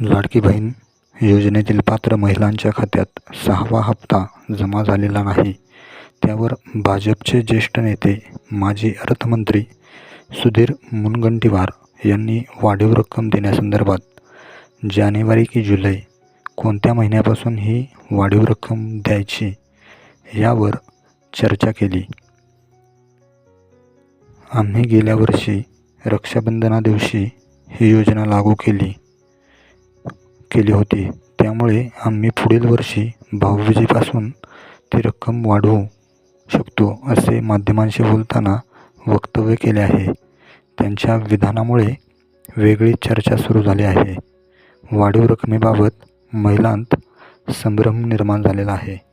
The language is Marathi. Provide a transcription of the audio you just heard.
लाडकी बहीण योजनेतील पात्र महिलांच्या खात्यात 6वा हप्ता जमा झालेला नाही. त्यावर भाजपचे ज्येष्ठ नेते माजी अर्थमंत्री सुधीर मुनगंटीवार यांनी वाढीव रक्कम देण्यासंदर्भात जानेवारी की जुलै कोणत्या महिन्यापासून ही वाढीव रक्कम द्यायची यावर चर्चा केली. आम्ही गेल्या वर्षी रक्षाबंधनादिवशी ही योजना लागू केली होती. त्यामुळे आम्ही पुढील वर्षी भाऊबीजेपासून ती रक्कम वाढवू शकतो असे माध्यमांशी बोलताना वक्तव्य केले आहे. त्यांच्या विधानामुळे वेगळी चर्चा सुरू झाली आहे. वाढीव रकमेबाबत महिलांत संभ्रम निर्माण झालेला आहे.